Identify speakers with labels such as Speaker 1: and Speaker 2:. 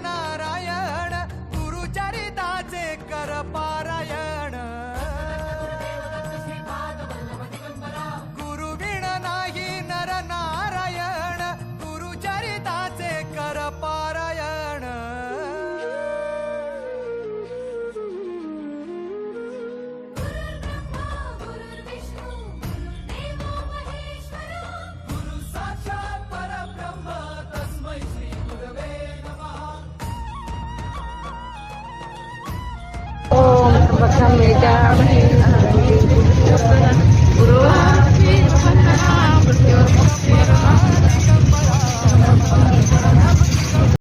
Speaker 1: नारायण गुरुचरिताचे कर पारायण गुरुविण नाही नर नारायण गुरुचरिताचे कर पारायण गुरु साक्षात परब्रह्म तस्मै श्री गुरवे नमः
Speaker 2: ओम त्र्यंबकं यजामहे गुरुवार्ते वन्दना मृत्योर्मुक्षीयमामृतम्